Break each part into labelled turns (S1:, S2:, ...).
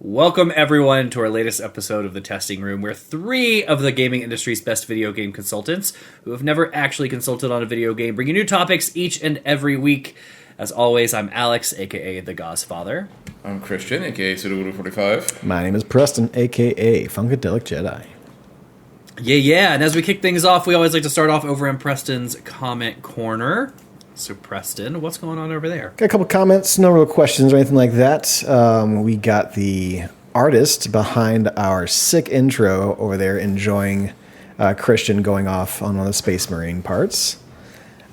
S1: Welcome, everyone, to our latest episode of The Testing Room, where three of the gaming industry's best video game consultants, who have never actually consulted on a video game, bring you new topics each and every week. As always, I'm Alex, a.k.a. The Gozfather.
S2: I'm Christian, a.k.a. Sudoku45.
S3: My name is Preston, a.k.a. Funkadelic Jedi.
S1: Yeah, and as we kick things off, we always like to start off over in Preston's comment corner. So, Preston, what's going on over there?
S3: Got a couple comments, no real questions or anything like that. We got the artist behind our sick intro over there enjoying Christian going off on one of the Space Marine parts.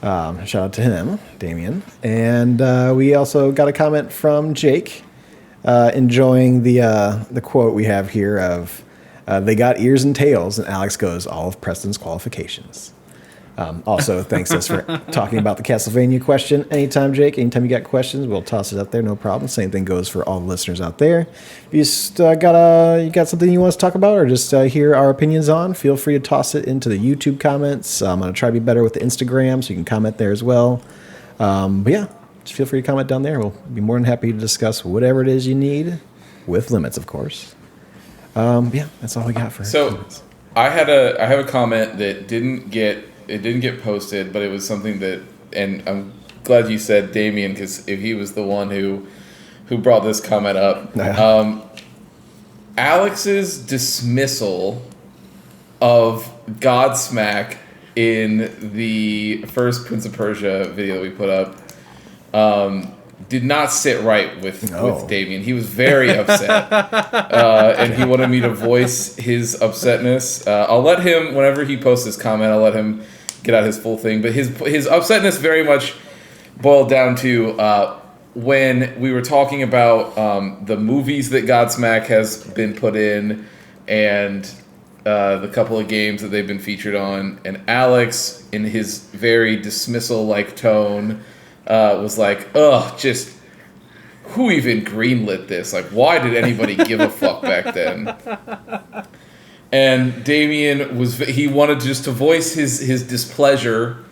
S3: Shout out to him, Damien. And we also got a comment from Jake enjoying the quote we have here of, they got ears and tails, and Alex goes, all of Preston's qualifications. Also, thanks us for talking about the Castlevania question. Anytime, Jake, anytime you got questions, we'll toss it up there, no problem. Same thing goes for all the listeners out there. If you just you got something you want us to talk about or just hear our opinions on, feel free to toss it into the YouTube comments. I'm going to try to be better with the Instagram, so you can comment there as well. But yeah, just feel free to comment down there. We'll be more than happy to discuss whatever it is you need, with limits, of course. Yeah, that's all we got for comments.
S2: I have a comment that didn't get posted, but it was something that, and I'm glad you said Damien, because if he was the one who brought this comment up, Alex's dismissal of Godsmack in the first Prince of Persia video that we put up did not sit right with Damien. He was very upset, and he wanted me to voice his upsetness. I'll let him, whenever he posts his comment, I'll let him get out his full thing. But his upsetness very much boiled down to when we were talking about the movies that Godsmack has been put in and the couple of games that they've been featured on. And Alex, in his very dismissal-like tone, was like, ugh, just who even greenlit this? Like, why did anybody give a fuck back then? And Damien he wanted just to voice his displeasure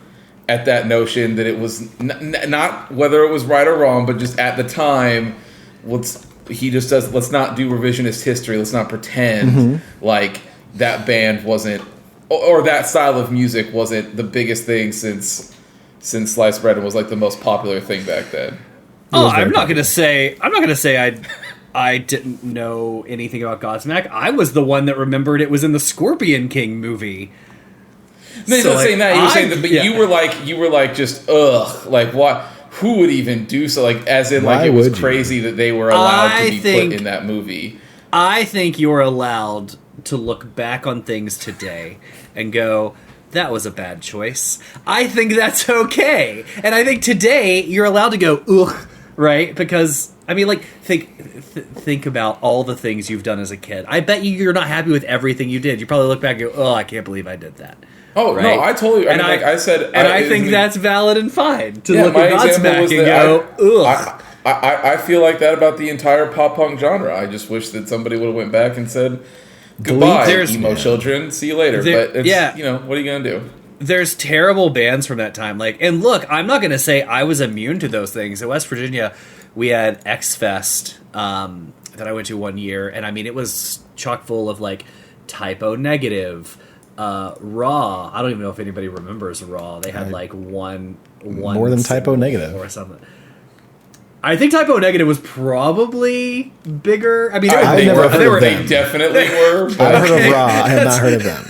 S2: at that notion that it was not whether it was right or wrong, but just at the time, let's not do revisionist history. Let's not pretend like that band wasn't, or that style of music wasn't the biggest thing since sliced bread and was like the most popular thing back then.
S1: Oh, I'm not gonna say I didn't know anything about Godsmack. I was the one that remembered it was in the Scorpion King movie.
S2: No, he's not saying that. He was saying that, but yeah. you were like just ugh, like what? Who would even do so? Like as in like it was crazy that they were allowed to be put in that movie.
S1: I think you're allowed to look back on things today and go, that was a bad choice. I think that's okay. And I think today you're allowed to go, ugh, right? Because, I mean, like, think about all the things you've done as a kid. I bet you're not happy with everything you did. You probably look back and go, oh, I can't believe I did that.
S2: Oh, right? No, I totally...
S1: I think that's valid and fine to look at Godsmack and go, ugh.
S2: I feel like that about the entire pop-punk genre. I just wish that somebody would have went back and said, goodbye, emo children. See you later. But it's, what are you going to do?
S1: There's terrible bands from that time. Like, and look, I'm not going to say I was immune to those things. In West Virginia, we had X-Fest that I went to one year, and I mean, it was chock full of like Typo Negative, Raw. I don't even know if anybody remembers Raw. They had like one
S3: more than Typo Negative
S1: or something. I think Typo Negative was probably bigger. I mean,
S2: they definitely were.
S3: I've heard of Raw. I have not heard of them.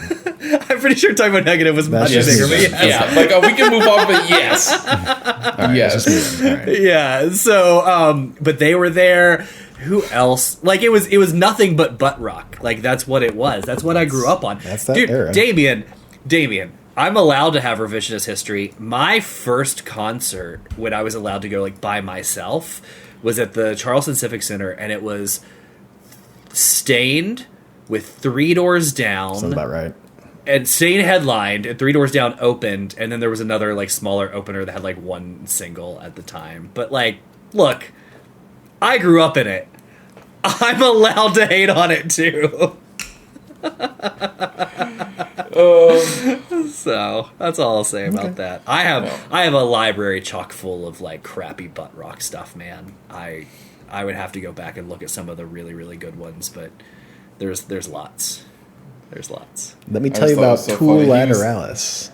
S1: I'm pretty sure Typo Negative was much bigger. But
S2: yeah, like we can move on, but yes.
S3: Right, yes. Right.
S1: Yeah, so, but they were there. Who else? Like, it was nothing but butt rock. Like, that's what it was. That's what I grew up on.
S3: That's that era.
S1: Damien, I'm allowed to have revisionist history. My first concert, when I was allowed to go like by myself, was at the Charleston Civic Center, and it was Stained with Three Doors Down.
S3: Sounds about right.
S1: And Stained headlined, and Three Doors Down opened, and then there was another like smaller opener that had like one single at the time. But like, look, I grew up in it. I'm allowed to hate on it too. So that's all I'll say about that. I have a library chock full of like crappy butt rock stuff, man. I I would have to go back and look at some of the really, really good ones, but there's lots. There's lots.
S3: Let me tell you about Tool Lateralis.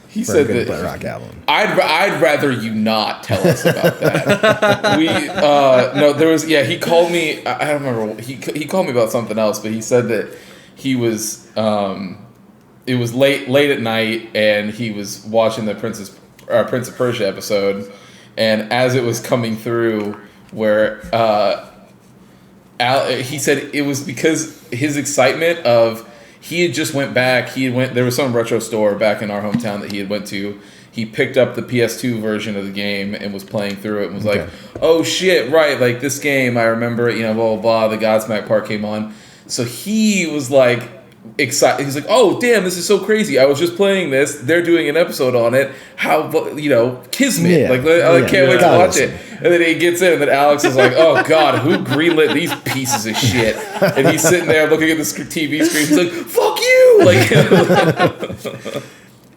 S2: He said
S3: good
S2: that
S3: rock album.
S2: I'd rather you not tell us about that. No, there was he called me. I don't remember. He called me about something else, but he said that he was. It was late at night, and he was watching the Prince of Persia episode, and as it was coming through, where he said it was because his excitement of. He had just went back. There was some retro store back in our hometown that he had went to. He picked up the PS2 version of the game and was playing through it and was like, "Oh shit, right? Like this game, I remember it. Blah blah blah." The Godsmack part came on, so he was like excited. He's like, "Oh damn, this is so crazy! I was just playing this. They're doing an episode on it. How kismet?
S3: Yeah.
S2: I can't wait to watch it." And then he gets in, and then Alex is like, "Oh God, who greenlit these pieces of shit?" And he's sitting there looking at the TV screen. He's like, "Fuck you!" Like,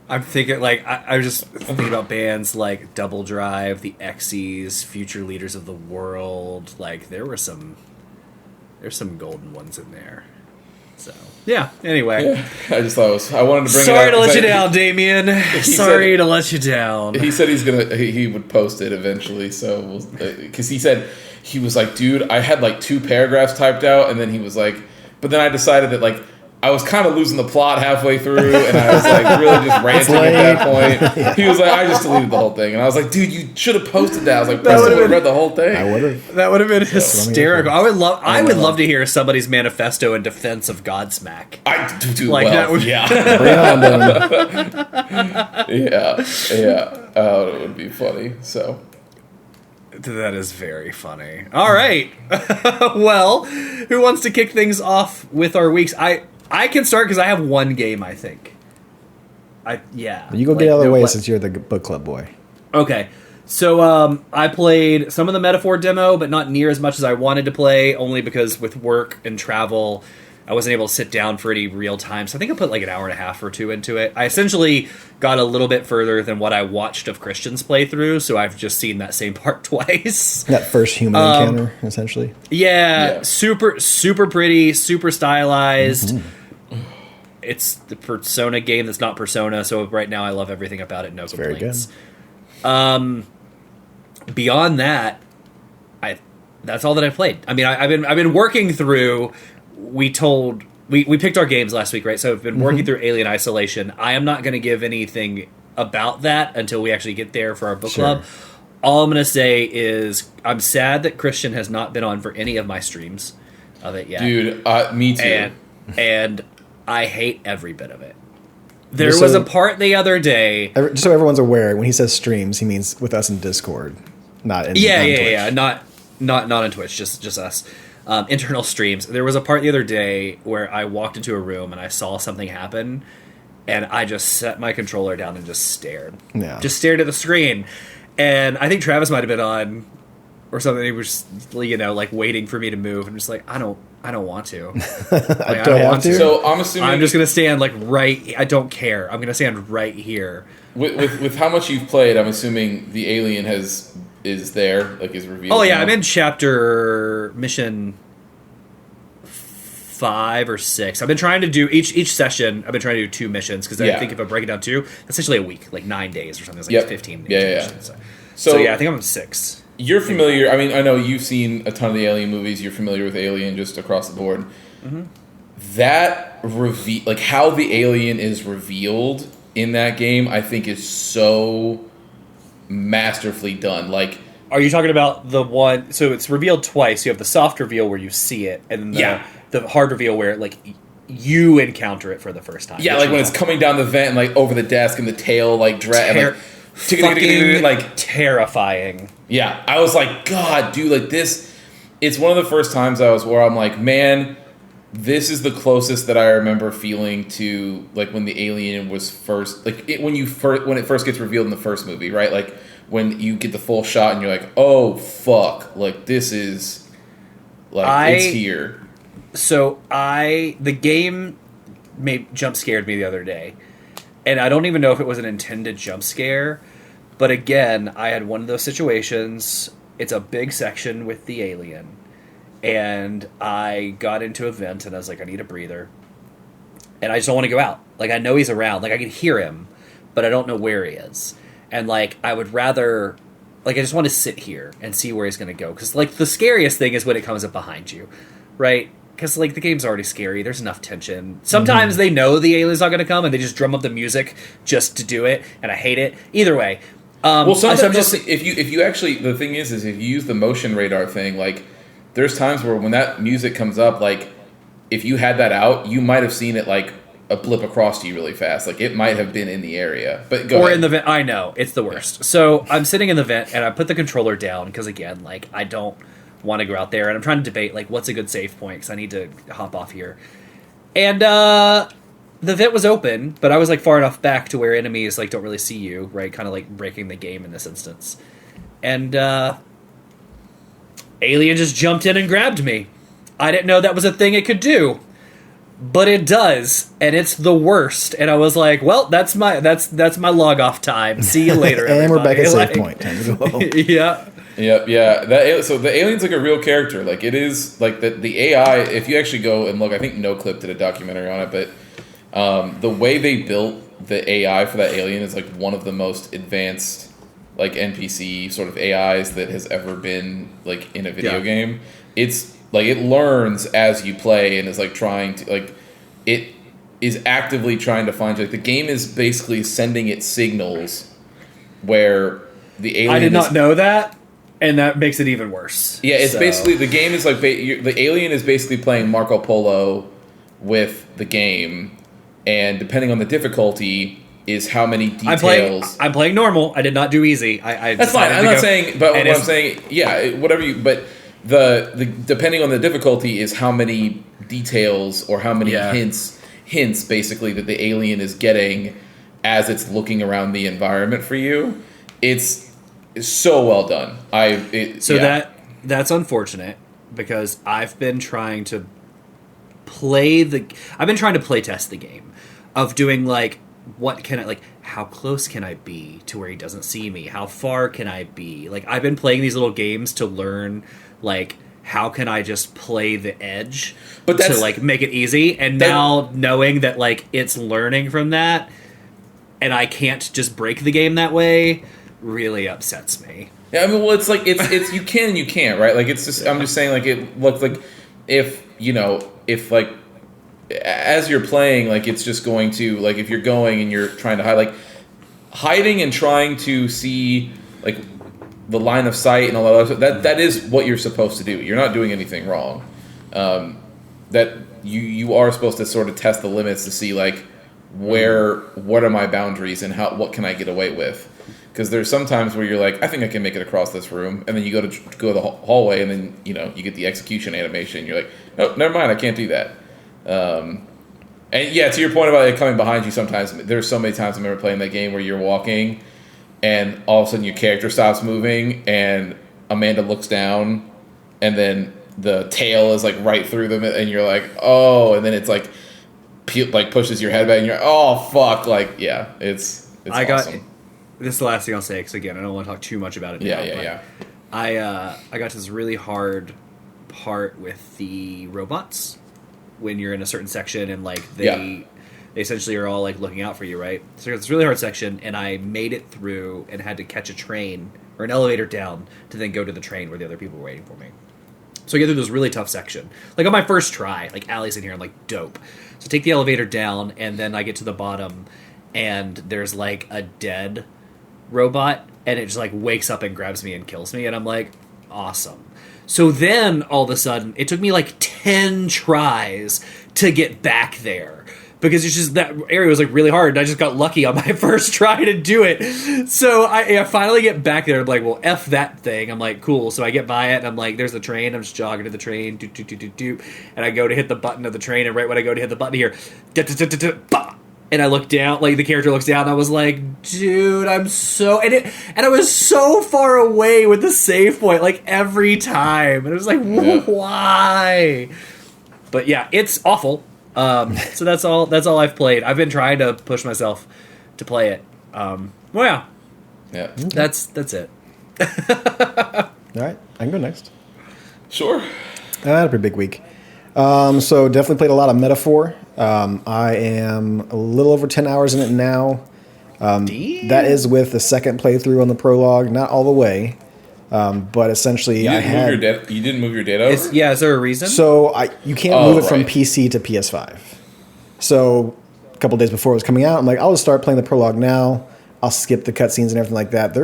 S1: I'm thinking, I was just thinking about bands like Double Drive, the Xyz, Future Leaders of the World. Like, there's some golden ones in there. So, yeah, anyway.
S2: yeah, I just thought I wanted to bring it up.
S1: Sorry to let you down, Damien. Sorry to let you down.
S2: He said he would post it eventually, so because he said he was like, dude, I had like 2 paragraphs typed out, and then he was like, but then I decided that like I was kind of losing the plot halfway through, and I was like really just ranting at that point. He was like, I just deleted the whole thing, and I was like, dude, you should have posted that. I was like, Preston would have read the whole thing.
S3: I would have.
S1: That would have been hysterical. I would love to hear somebody's manifesto in defense of Godsmack.
S2: I do
S1: like
S2: well.
S1: that would,
S2: yeah, yeah. It would be funny. So.
S1: That is very funny. All right. Well, who wants to kick things off with our weeks? I can start because I have one game, I think.
S3: You go get out of the way since you're the book club boy.
S1: Okay. So I played some of the Metaphor demo, but not near as much as I wanted to play, only because with work and travel, I wasn't able to sit down for any real time. So I think I put like an hour and a half or 2 into it. I essentially got a little bit further than what I watched of Christian's playthrough, so I've just seen that same part twice.
S3: That first human encounter, essentially.
S1: Yeah, super, super pretty, super stylized. Mm-hmm. It's the Persona game that's not Persona, so right now I love everything about it. No complaints. Very good. Beyond that, that's all that I played. I mean, I've been working through. We picked our games last week, right? So I've been working through Alien Isolation. I am not going to give anything about that until we actually get there for our book club. All I'm going to say is I'm sad that Christian has not been on for any of my streams of it yet.
S2: Dude, me too.
S1: And I hate every bit of it. There was a part the other day.
S3: Just so everyone's aware, when he says streams, he means with us in Discord, not in Twitch.
S1: Yeah. Not on Twitch, just us. Internal streams. There was a part the other day where I walked into a room and I saw something happen, and I just set my controller down and just stared.
S3: Yeah.
S1: Just stared at the screen. And I think Travis might have been on or something. He was just, like waiting for me to move. I'm just like, I don't want to.
S3: I don't want to.
S2: So I'm assuming
S1: I'm just gonna stand right. I don't care. I'm gonna stand right here.
S2: With how much you've played, I'm assuming the alien is there, like is revealed.
S1: Oh yeah, I'm in mission 5 or 6. I've been trying to do each session. I've been trying to do 2 missions because I think if I break it down 2, that's essentially a week, like 9 days or something. It's like 15. Missions. So yeah, I think I'm on 6.
S2: You're familiar. I mean, I know you've seen a ton of the Alien movies. You're familiar with Alien just across the board. Mm-hmm. That like how the alien is revealed in that game, I think is so masterfully done. Like,
S1: are you talking about the one? So it's revealed twice. You have the soft reveal where you see it, and then the hard reveal where like you encounter it for the first time.
S2: Yeah, like when it's coming down the vent and like over the desk and the tail like
S1: fucking like terrifying.
S2: Yeah, I was like, God, dude, like this. It's one of the first times where I'm like, man, this is the closest that I remember feeling to like when the alien was first, like when it first gets revealed in the first movie, right? Like when you get the full shot and you're like, oh fuck, like this is like it's here.
S1: So the game jump scared me the other day, and I don't even know if it was an intended jump scare. But again, I had one of those situations. it's a big section with the alien, and I got into a vent, and I was like, I need a breather, and I just don't want to go out. Like, I know he's around, like I can hear him, but I don't know where he is, and like I would rather, like I just want to sit here and see where he's going to go, because like the scariest thing is when it comes up behind you, right? Because like the game's already scary. There's enough tension. Sometimes they know the alien's not going to come, and they just drum up the music just to do it, and I hate it. Either way,
S2: well, sometimes
S1: I'm just
S2: if you actually, the thing is if you use the motion radar thing, like there's times where when that music comes up, like if you had that out, you might have seen it like a blip across to you really fast. Like it might have been in the area, but go ahead.
S1: In the vent. I know it's the worst. Yeah. So I'm sitting in the vent, and I put the controller down because again, like I don't want to go out there, and I'm trying to debate like what's a good save point because I need to hop off here. And the vent was open, but I was like far enough back to where enemies like don't really see you, right? Kind of like breaking the game in this instance. And alien just jumped in and grabbed me. I didn't know that was a thing it could do, but it does, and it's the worst. And I was like, well, that's my log off time. See you later.
S3: And
S1: everybody.
S3: we're back at save
S1: like,
S3: point. Time to go home.
S1: Yeah.
S2: Yep, yeah. So the alien's like a real character. Like it is like the AI. If you actually go and look, I think NoClip did a documentary on it, but the way they built the AI for that alien is like one of the most advanced like NPC sort of AIs that has ever been like in a video game. It's like it learns as you play and is like trying to like it is actively trying to find you. Like the game is basically sending it signals where the alien.
S1: I did not know that. And that makes it even worse.
S2: Yeah, it's basically, the game is like, the alien is basically playing Marco Polo with the game, and depending on the difficulty is how many details.
S1: I'm playing normal. I did not do easy.
S2: That's fine. I'm not saying, but what I'm saying, yeah, whatever you, but the depending on the difficulty is how many details or how many hints basically that the alien is getting as it's looking around the environment for you. It's so well done.
S1: That's unfortunate because I've been trying to play test the game of doing like what can I like how close can I be to where he doesn't see me? How far can I be? Like I've been playing these little games to learn like how can I just play the edge to like make it easy, and now knowing that like it's learning from that and I can't just break the game that way really upsets me.
S2: Yeah, I mean, well, it's like it's you can and you can't, right? Like it's just I'm just saying like it looks like if like as you're playing, like it's just going to like if you're going and you're trying to hide, like hiding and trying to see like the line of sight and all that other stuff, that is what you're supposed to do. You're not doing anything wrong. That you are supposed to sort of test the limits to see like what are my boundaries and what can I get away with. Because there's some times where you're like, I think I can make it across this room, and then you go to the hallway, and then you get the execution animation. You're like, oh, never mind, I can't do that. And yeah, to your point about it coming behind you, sometimes there's so many times I remember playing that game where you're walking, and all of a sudden your character stops moving, and Amanda looks down, and then the tail is like right through them, and you're like, oh, and then it's like pushes your head back, and you're like, oh fuck, like yeah, it's awesome.
S1: This is the last thing I'll say, because again, I don't want to talk too much about it.
S2: Yeah.
S1: I got to this really hard part with the robots when you're in a certain section, and like they essentially are all like looking out for you, right? So it's a really hard section, and I made it through and had to catch a train or an elevator down to then go to the train where the other people were waiting for me. So I get through this really tough section, like on my first try. Like Allie's in here, I'm like dope. So I take the elevator down, and then I get to the bottom, and there's like a dead robot, and it just like wakes up and grabs me and kills me, and I'm like, awesome. So then all of a sudden it took me like 10 tries to get back there because it's just that area was like really hard, and I just got lucky on my first try to do it. So I finally get back there. I'm like, well, F that thing. I'm like, cool. So I get by it, and I'm like, there's the train. I'm just jogging to the train, and I go to hit the button of the train, and right when I go to hit the button here, and I look down, like the character looks down, and I was like, dude, I'm so... And I was so far away with the save point, like every time. And it was like, why? But yeah, it's awful. So that's all I've played. I've been trying to push myself to play it. Well, yeah.
S2: Yeah.
S1: That's it.
S3: All right, I can go next.
S2: Sure.
S3: I had a pretty big week. So definitely played a lot of Metaphor. I am a little over 10 hours in it now. That is with the second playthrough on the prologue, not all the way, but essentially
S2: You didn't move your data over?
S1: Is there a reason?
S3: So you can't move it from
S2: right.
S3: PC to PS5. So a couple days before it was coming out, I'm like, I'll just start playing the prologue now. I'll skip the cutscenes and everything like that.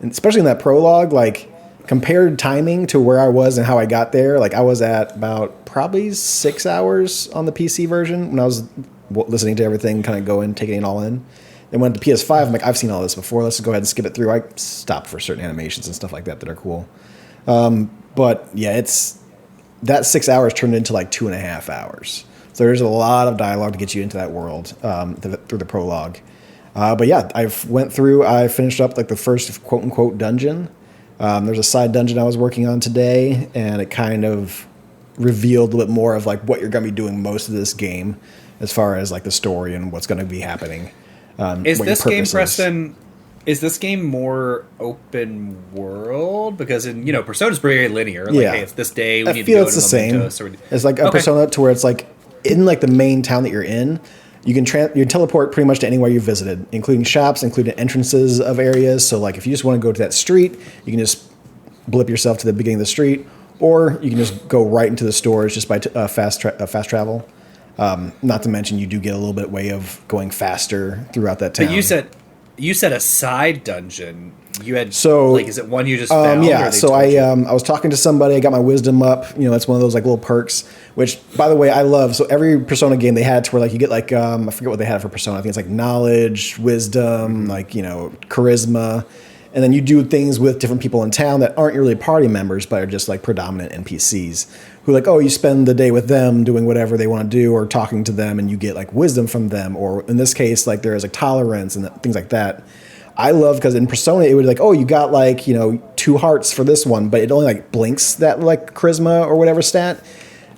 S3: Especially in that prologue, like compared timing to where I was and how I got there, like I was at about probably 6 hours on the PC version when I was listening to everything, kind of going, taking it all in. Then went to PS5, I'm like, I've seen all this before. Let's just go ahead and skip it through. I stopped for certain animations and stuff like that are cool. But yeah, that 6 hours turned into like 2.5 hours. So there's a lot of dialogue to get you into that world through the prologue. But yeah, I finished up like the first quote unquote dungeon. There's a side dungeon I was working on today, and it kind of revealed a little bit more of like what you're going to be doing most of this game, as far as like the story and what's going to be happening.
S1: Is this game, Preston? Is this game more open world? Because Persona's very linear. Like, hey, it's this day. We need to go
S3: it's the same.
S1: Or
S3: It's like a Persona to where it's like in like the main town that you're in. You can teleport pretty much to anywhere you visited, including shops, including entrances of areas. So like if you just want to go to that street, you can just blip yourself to the beginning of the street, or you can just go right into the stores just by fast travel. Not to mention you do get a little bit way of going faster throughout that town.
S1: But you said a side dungeon. You had is it one you just
S3: found?
S1: Yeah.
S3: So I was talking to somebody. I got my wisdom up. That's one of those like little perks. Which, by the way, I love. So every Persona game they had to where like you get like I forget what they had for Persona. I think it's like knowledge, wisdom, like charisma, and then you do things with different people in town that aren't really party members, but are just like predominant NPCs. Who like you spend the day with them doing whatever they want to do or talking to them, and you get like wisdom from them, or in this case like there is like tolerance and things like that. I love because in Persona it would like, you got like 2 hearts for this one, but it only like blinks that like charisma or whatever stat.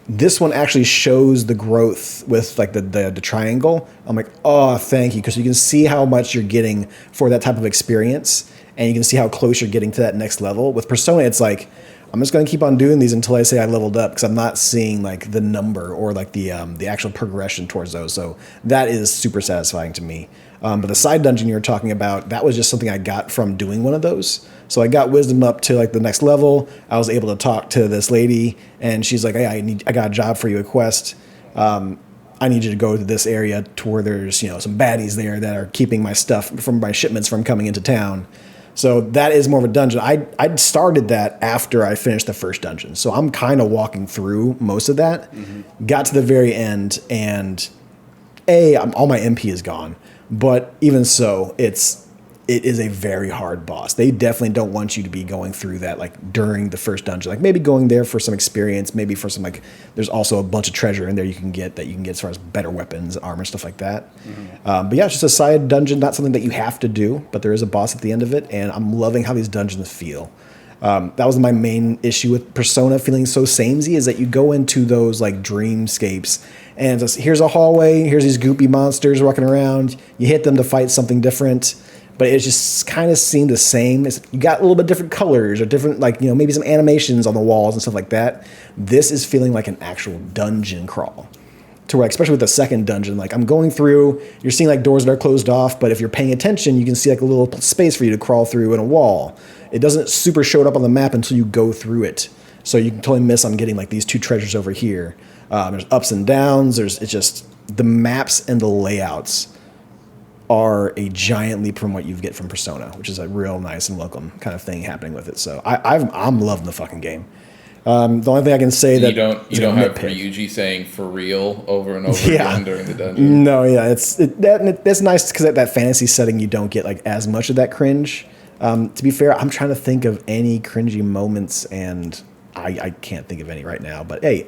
S3: This one actually shows the growth with like the triangle. I'm like, oh, thank you, because you can see how much you're getting for that type of experience, and you can see how close you're getting to that next level. With Persona, it's like, I'm just going to keep on doing these until I say I leveled up, because I'm not seeing like the number or like the actual progression towards those. So that is super satisfying to me. But the side dungeon you were talking about, that was just something I got from doing one of those. So I got wisdom up to like the next level. I was able to talk to this lady, and she's like, hey, I got a job for you, a quest. I need you to go to this area to where there's some baddies there that are keeping my stuff from my shipments from coming into town. So that is more of a dungeon. I started that after I finished the first dungeon. So I'm kind of walking through most of that. Mm-hmm. Got to the very end, and all my MP is gone. But even so, it is a very hard boss. They definitely don't want you to be going through that like during the first dungeon. Like maybe going there for some experience, maybe for some like there's also a bunch of treasure in there you can get as far as better weapons, armor, stuff like that. Mm-hmm. But yeah, it's just a side dungeon, not something that you have to do, but there is a boss at the end of it, and I'm loving how these dungeons feel. That was my main issue with Persona feeling so samey, is that you go into those like dreamscapes and just, here's a hallway, here's these goopy monsters walking around, you hit them to fight something different, but it just kind of seemed the same. You got a little bit different colors or different like maybe some animations on the walls and stuff like that. This is feeling like an actual dungeon crawl. To where, especially with the second dungeon, like I'm going through, you're seeing like doors that are closed off, but if you're paying attention, you can see like a little space for you to crawl through in a wall. It doesn't super show it up on the map until you go through it. So you can totally miss on getting like these 2 treasures over here. There's ups and downs. It's just the maps and the layouts are a giant leap from what you get from Persona, which is a real nice and welcome kind of thing happening with it. So I'm loving the fucking game. The only thing I can say that
S2: you don't have Ryuji saying "for real" over and over again during the dungeon.
S3: No, yeah, that's nice because at that fantasy setting you don't get like as much of that cringe. To be fair, I'm trying to think of any cringy moments, and I can't think of any right now. But hey,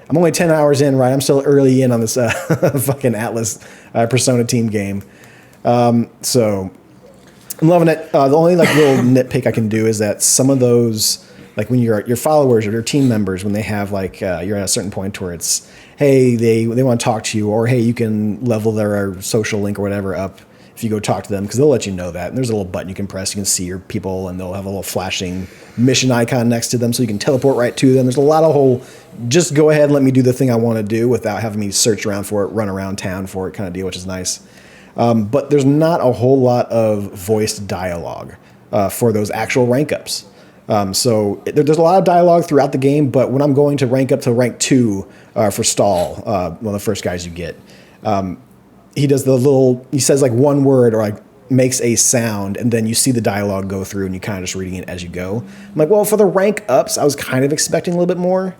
S3: I'm only 10 hours in, right? I'm still early in on this fucking Atlas Persona team game. So I'm loving it. The only like little nitpick I can do is that some of those, like when your followers or your team members, when they have like you're at a certain point where it's, hey, they want to talk to you, or hey, you can level their social link or whatever up if you go talk to them, because they'll let you know that. And there's a little button you can press. You can see your people, and they'll have a little flashing mission icon next to them, so you can teleport right to them. There's a lot of whole, just go ahead and let me do the thing I want to do without having me search around for it, run around town for it kind of deal, which is nice. But there's not a whole lot of voiced dialogue for those actual rank ups. So there's a lot of dialogue throughout the game, but when I'm going to rank up to rank 2 for Stall, one of the first guys you get, he does he says like one word or like makes a sound, and then you see the dialogue go through and you kind of just reading it as you go. I'm like, well, for the rank ups, I was kind of expecting a little bit more.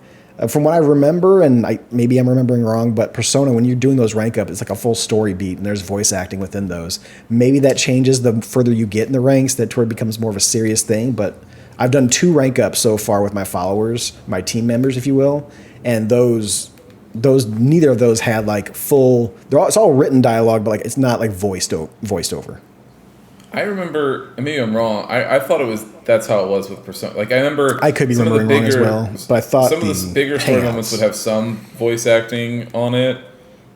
S3: From what I remember, and maybe I'm remembering wrong, but Persona, when you're doing those rank up, it's like a full story beat, and there's voice acting within those. Maybe that changes the further you get in the ranks, that toward it becomes more of a serious thing, but I've done 2 rank ups so far with my followers, my team members, if you will, and those neither of those had like full. It's all written dialogue, but like it's not like voiced over.
S2: I remember, maybe I'm wrong. I thought that's how it was with Persona. Like I remember,
S3: I could be remembering wrong as well, but I thought
S2: some of the bigger story moments would have some voice acting on it,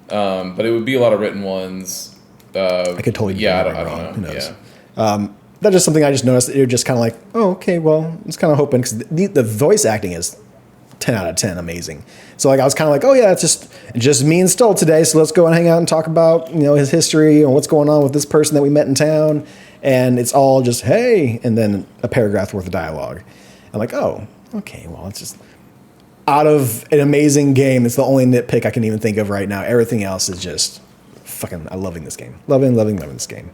S2: but it would be a lot of written ones.
S3: I could totally be
S2: I
S3: wrong.
S2: don't know.
S3: Who knows?
S2: Yeah.
S3: That's just something I just noticed. You're just kind of like, oh, okay, well, I was kind of hoping, because the voice acting is 10 out of 10 amazing. So like I was kind of like, oh yeah, it's just me and Stoll today, so let's go and hang out and talk about his history and what's going on with this person that we met in town, and it's all just hey, and then a paragraph worth of dialogue. I'm like, oh, okay, well, it's just out of an amazing game. It's the only nitpick I can even think of right now. Everything else is just fucking. I'm loving this game. Loving this game.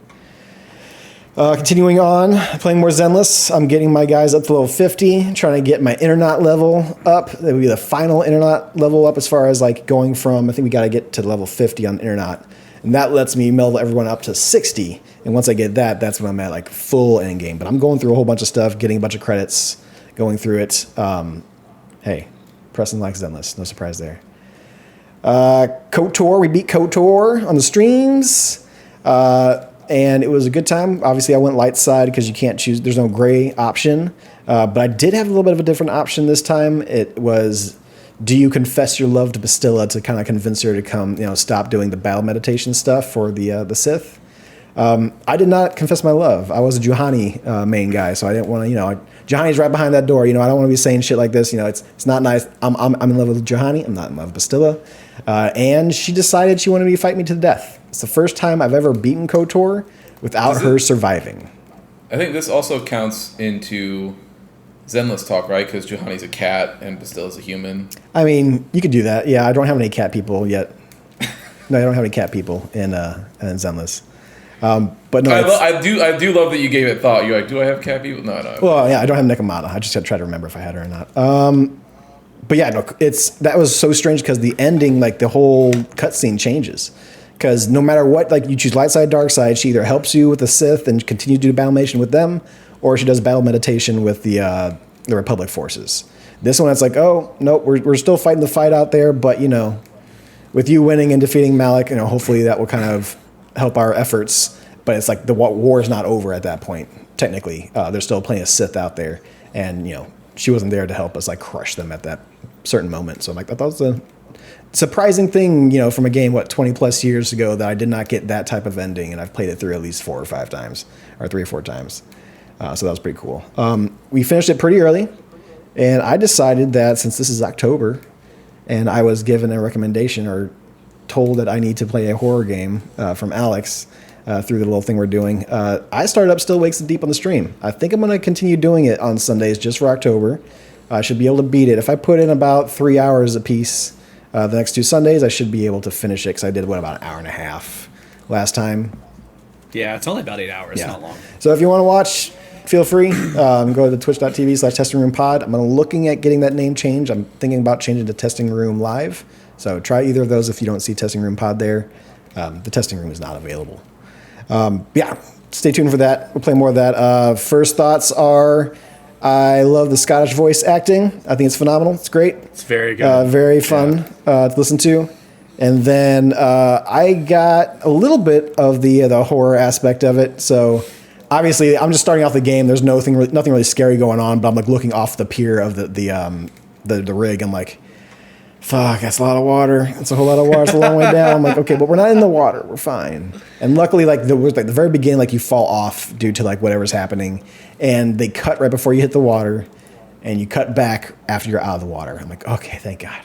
S3: Continuing on, playing more Zenless. I'm getting my guys up to level 50, trying to get my Internet level up. That would be the final Internet level up as far as like going from, I think we got to get to level 50 on Internet. And that lets me level everyone up to 60. And once I get that, that's when I'm at like full end game. But I'm going through a whole bunch of stuff, getting a bunch of credits, going through it. Hey, Preston likes Zenless. No surprise there. KOTOR, we beat KOTOR on the streams. And it was a good time. Obviously, I went light side because you can't choose. There's no gray option. But I did have a little bit of a different option this time. It was, do you confess your love to Bastilla to kind of convince her to come, stop doing the battle meditation stuff for the Sith? I did not confess my love. I was a Juhani main guy, so I didn't want to, Juhani's right behind that door. I don't want to be saying shit like this. It's not nice. I'm in love with Juhani. I'm not in love with Bastilla. And she decided she wanted me to fight me to the death. It's the first time I've ever beaten KOTOR without her surviving.
S2: I think this also counts into Zenless talk, right? Because Juhani's a cat and Bastilla's a human. I
S3: mean, you could do that. Yeah, I don't have any cat people yet. No, I don't have any cat people in Zenless. But no,
S2: I do love that you gave it thought. You're like, do I have cat people? No.
S3: Well, yeah, I don't have Nekomata. I just had to try to remember if I had her or not. But yeah, no, that was so strange because the ending, like the whole cutscene changes. Because no matter what, like you choose light side, dark side, she either helps you with the Sith and continue to do battle meditation with them, or she does battle meditation with the Republic forces. This one, it's like, oh no, we're still fighting the fight out there, but with you winning and defeating Malik, hopefully that will kind of help our efforts. But it's like the war is not over at that point. Technically, there's still plenty of Sith out there, and she wasn't there to help us like crush them at that certain moment. So I'm like, that was a surprising thing, from a game 20 plus years ago that I did not get that type of ending, and I've played it through at least 4 or 5 times, or 3 or 4 times. So that was pretty cool. We finished it pretty early, and I decided that since this is October, and I was given a recommendation or told that I need to play a horror game from Alex through the little thing we're doing, I started up Still Wakes Deep on the stream. I think I'm going to continue doing it on Sundays just for October. I should be able to beat it. If I put in about 3 hours a piece the next 2 Sundays, I should be able to finish it because I did, about an hour and a half last time.
S1: Yeah, it's only about 8 hours, not long.
S3: So if you want to watch, feel free. Go to twitch.tv/testingroompod. I'm looking at getting that name changed. I'm thinking about changing to Testing Room Live. So try either of those if you don't see Testing Room Pod there. The Testing Room is not available. Stay tuned for that. We'll play more of that. First thoughts are, I love the Scottish voice acting. I think it's phenomenal. It's great.
S1: It's very good.
S3: Very fun to listen to. And then I got a little bit of the horror aspect of it. So obviously, I'm just starting off the game. There's nothing really scary going on, but I'm like looking off the pier of the rig. I'm like, fuck, that's a lot of water. That's a whole lot of water. It's a long way down. I'm like, okay, but we're not in the water. We're fine. And luckily, like the very beginning, like you fall off due to like whatever's happening, and they cut right before you hit the water, and you cut back after you're out of the water. I'm like, okay, thank God.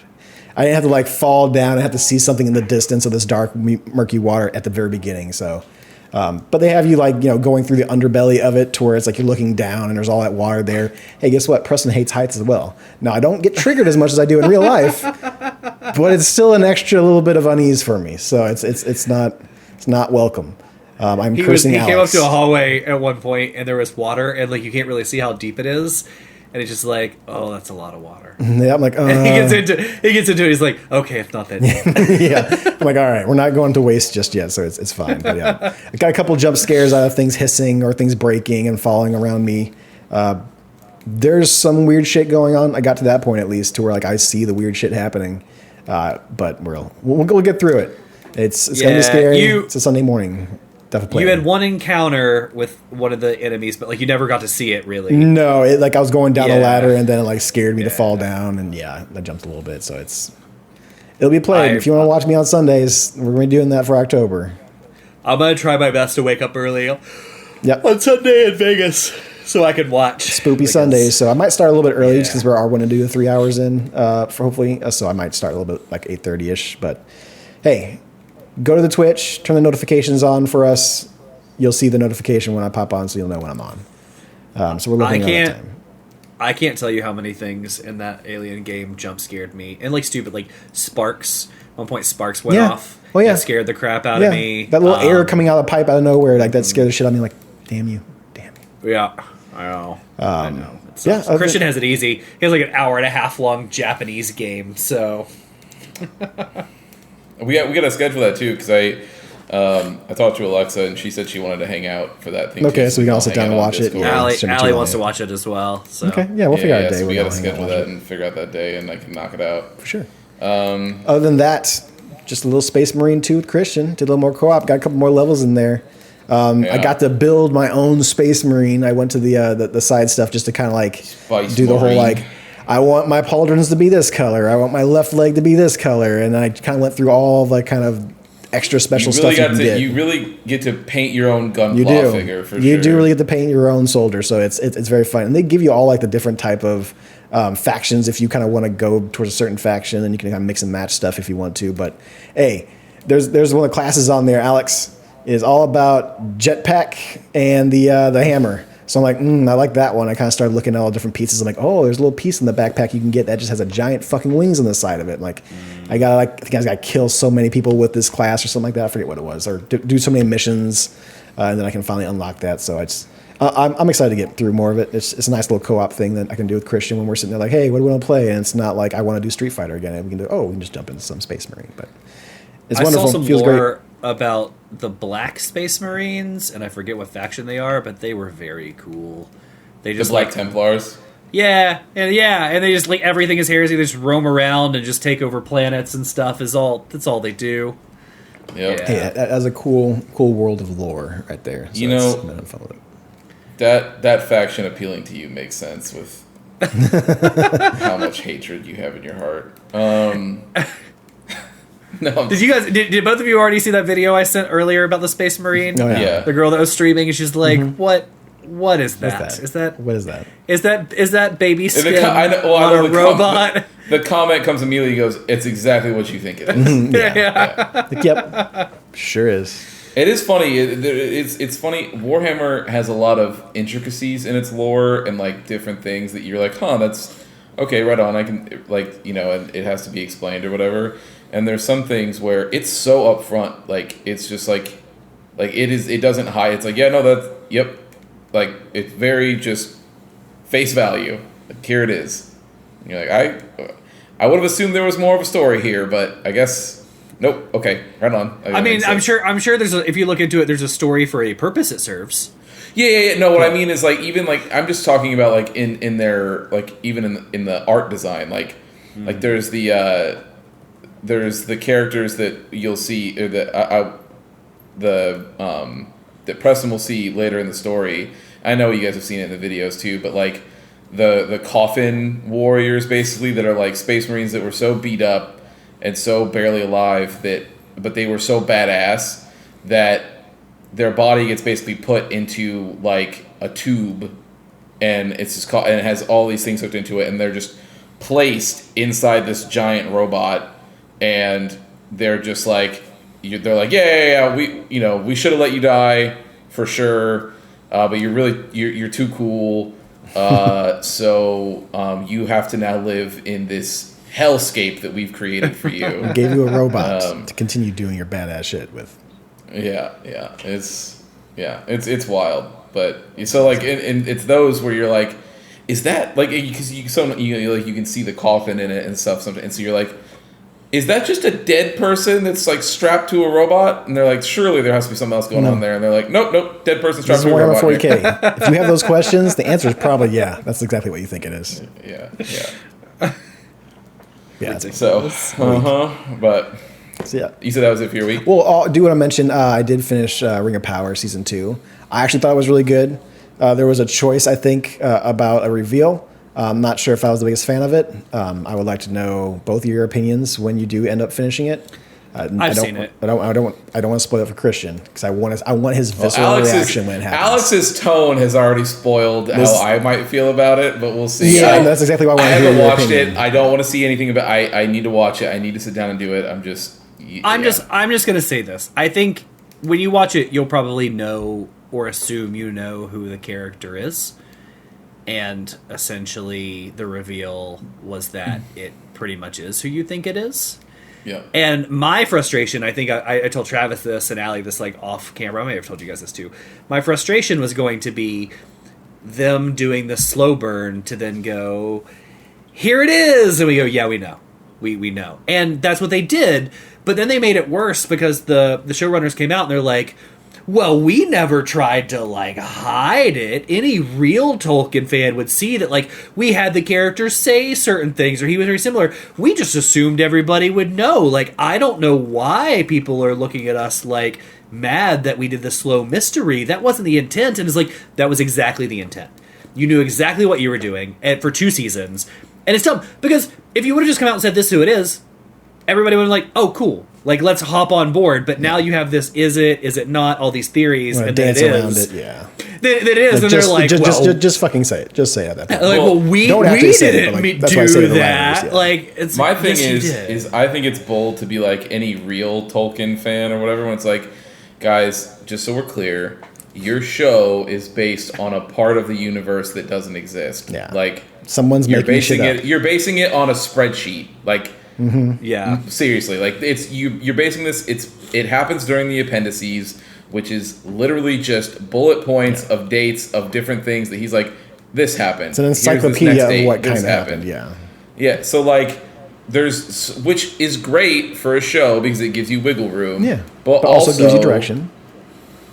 S3: I didn't have to like fall down and have to see something in the distance of this dark, murky water at the very beginning. So, but they have you like, going through the underbelly of it to where it's like you're looking down and there's all that water there. Hey, guess what? Preston hates heights as well. Now, I don't get triggered as much as I do in real life, but it's still an extra little bit of unease for me. So it's not welcome. I'm cursing Alex.
S1: He came up to a hallway at one point and there was water and like you can't really see how deep it is. And it's just like, oh, that's a lot of water.
S3: Yeah, I'm like,
S1: and he gets into it. He's like, okay, it's not that deep.
S3: Yeah, I'm like, all right, we're not going to waste just yet, so it's fine. But yeah, I got a couple jump scares out of things hissing or things breaking and falling around me. There's some weird shit going on. I got to that point at least to where like I see the weird shit happening. But we'll get through it. It's gonna be scary. It's a Sunday morning.
S1: You had one encounter with one of the enemies, but like you never got to see it really.
S3: No, I was going down a ladder and then it like scared me to fall down, and I jumped a little bit. So it'll be played. If you want to watch me on Sundays, we're gonna be doing that for October.
S1: I'm gonna try my best to wake up early.
S3: Yep.
S1: On Sunday in Vegas, so I can watch
S3: Spoopy Sundays. So I might start a little bit early just because we are going to do the 3 hours in for hopefully. So I might start a little bit like 8:30ish. But hey. Go to the Twitch, turn the notifications on for us. You'll see the notification when I pop on, so you'll know when I'm on. So we're looking at that time.
S1: I can't tell you how many things in that Alien game jump scared me. And like stupid, like sparks. At one point sparks went off.
S3: Oh, yeah.
S1: And scared the crap out of me.
S3: That little air coming out of the pipe out of nowhere, like that scared the shit out of me. Like, damn you.
S1: Yeah, I know. I know.
S3: Christian
S1: has it easy. He has like an hour and a half long Japanese game, so...
S2: We got to schedule that too because I talked to Alexa and she said she wanted to hang out for that thing.
S3: Okay, so we can all sit down and watch it.
S1: Allie wants to watch it as well. So.
S3: Okay, yeah, we'll figure out a day.
S2: So we got to schedule that and figure out that day, and I can knock it out
S3: for sure. Other than that, just a little Space Marine 2 with Christian. Did a little more co-op. Got a couple more levels in there. I got to build my own Space Marine. I went to the side stuff just to kind of like do the whole like. I want my pauldrons to be this color. I want my left leg to be this color. And I kind of went through all the kind of extra special stuff you can get.
S2: You really get to paint your own Gunpla figure, for sure.
S3: You do really get to paint your own soldier, so it's very fun. And they give you all like the different type of factions if you kind of want to go towards a certain faction, and you can kind of mix and match stuff if you want to. But hey, there's one of the classes on there, Alex, is all about jetpack and the hammer. So I'm like, I like that one. I kind of started looking at all the different pieces. I'm like, oh, there's a little piece in the backpack you can get that just has a giant fucking wings on the side of it. I'm like, I think I got to kill so many people with this class or something like that. I forget what it was. Or do so many missions, and then I can finally unlock that. So I'm excited to get through more of it. It's a nice little co-op thing that I can do with Christian when we're sitting there like, hey, what do we want to play? And it's not like I want to do Street Fighter again. And we can just jump into some Space Marine. But it's wonderful.
S1: I saw some
S3: feels
S1: lore
S3: great.
S1: About the Black Space Marines, and I forget what faction they are, but they were very cool. They just
S2: the Black Templars.
S1: Yeah, and they just like everything is heresy. They just roam around and just take over planets and stuff. That's all they do.
S2: Yep.
S1: Yeah.
S3: Hey, that's a cool world of lore right there. So
S2: that faction appealing to you makes sense with how much hatred you have in your heart. No.
S1: Did both of you already see that video I sent earlier about the Space Marine?
S3: Oh yeah.
S1: The girl that was streaming, and she's like, What is that?
S3: What is that?
S1: Is that baby skin
S2: on
S1: a robot?
S2: The comment comes immediately. Goes, it's exactly what you think it is.
S3: Yeah. Yep, sure is.
S2: It is funny. It's funny. Warhammer has a lot of intricacies in its lore and like different things that you're like, that's okay. Right on. I can and it has to be explained or whatever. And there's some things where it's so upfront, like it's just like it is. It doesn't hide. It's like yep. Like it's very just face value. Like, here it is. And you're like I would have assumed there was more of a story here, but I guess nope. Okay, right on.
S1: I'm sure there's if you look into it, there's a story for a purpose it serves.
S2: Yeah. No, what I mean is like even like I'm just talking about like in their like even in the art design like there's the characters that you'll see or that Preston will see later in the story. I know you guys have seen it in the videos too, but like the coffin warriors, basically, that are like Space Marines that were so beat up and so barely alive but they were so badass that their body gets basically put into like a tube, and it's just and it has all these things hooked into it, and they're just placed inside this giant robot, and they're just like, they're like, yeah, we should have let you die for sure, but you're too cool, so you have to now live in this hellscape that we've created for you.
S3: We gave you a robot to continue doing your badass shit with.
S2: Yeah, it's wild, but so like, and it's those where you're like, is that like, because you can see the coffin in it and stuff, and so you're like, is that just a dead person that's like strapped to a robot? And they're like, surely there has to be something else going on there. And they're like, nope, dead person strapped to a robot.
S3: 40K. If you have those questions, the answer is probably yeah. That's exactly what you think it is.
S2: Yeah.
S3: Yeah.
S2: So, but
S3: So, yeah.
S2: you said that was it for your week?
S3: Well, I'll do what I mentioned. I did finish Ring of Power Season 2. I actually thought it was really good. There was a choice, I think, about a reveal. I'm not sure if I was the biggest fan of it. I would like to know both of your opinions when you do end up finishing it.
S1: I've seen it.
S3: I don't want to spoil it for Christian because I want his visceral reaction when it happens.
S2: Alex's tone has already spoiled how I might feel about it, but we'll see.
S3: Yeah, that's exactly why I want to hear your
S2: haven't watched
S3: opinion.
S2: it. I don't want to see anything about. I need to watch it. I need to sit down and do it. I'm just
S1: gonna say this. I think when you watch it, you'll probably know or assume you know who the character is, and essentially the reveal was that it pretty much is who you think it is.
S2: Yeah.
S1: And my frustration, I think I told Travis this and Allie this like off camera. I may have told you guys this too. My frustration was going to be them doing the slow burn to then go, here it is, and we go, yeah, we know. We know. And that's what they did, but then they made it worse because the showrunners came out and they're like, well, we never tried to, like, hide it. Any real Tolkien fan would see that, like, we had the characters say certain things, or he was very similar. We just assumed everybody would know. Like, I don't know why people are looking at us, like, mad that we did the slow mystery. That wasn't the intent. And it's like, that was exactly the intent. You knew exactly what you were doing and for 2 seasons. And it's dumb, because if you would have just come out and said, this is who it is, everybody would have been like, oh, cool. Like, let's hop on board. But now you have this, is it not, all these theories,
S3: and
S1: then
S3: dance
S1: it
S3: around
S1: is.
S3: it, yeah.
S1: Then it is, and they're like,
S3: just fucking say it. Just say it at that point.
S1: like, well, we didn't
S3: that's why I say
S1: do
S3: the
S1: that.
S3: writers, yeah.
S2: Like, it's my thing is I think it's bold to be like any real Tolkien fan or whatever. When it's like, guys, just so we're clear, your show is based on a part of the universe that doesn't exist.
S3: Yeah,
S2: like
S3: someone's
S2: basing it. You're basing it on a spreadsheet. Like.
S3: Mm-hmm.
S1: Yeah.
S2: Seriously, like you're basing this. It happens during the appendices, which is literally just bullet points of dates of different things that he's like, this happened.
S3: It's an encyclopedia of what kind of happened. Yeah.
S2: Yeah. So like, which is great for a show because it gives you wiggle room.
S3: Yeah.
S2: But
S3: also gives you direction.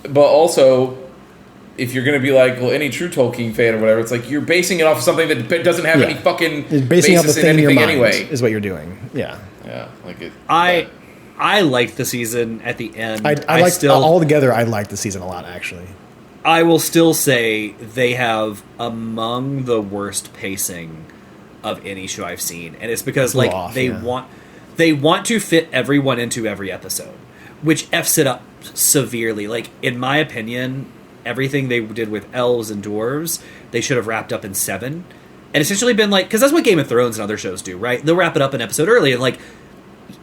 S2: But also, if you're going to be like, well, any true Tolkien fan or whatever, it's like you're basing it off of something that doesn't have any fucking
S3: basing off the
S2: basis in
S3: thing in your
S2: anything
S3: mind
S2: anyway.
S3: Is what you're doing. Yeah.
S2: Yeah. Like it.
S1: I liked the season at the end.
S3: I liked altogether. I liked the season a lot, actually.
S1: I will still say they have among the worst pacing of any show I've seen, and it's because like they want to fit everyone into every episode, which f's it up severely. Like, in my opinion, everything they did with elves and dwarves, they should have wrapped up in 7, and essentially been like, because that's what Game of Thrones and other shows do, right? They'll wrap it up an episode early, and like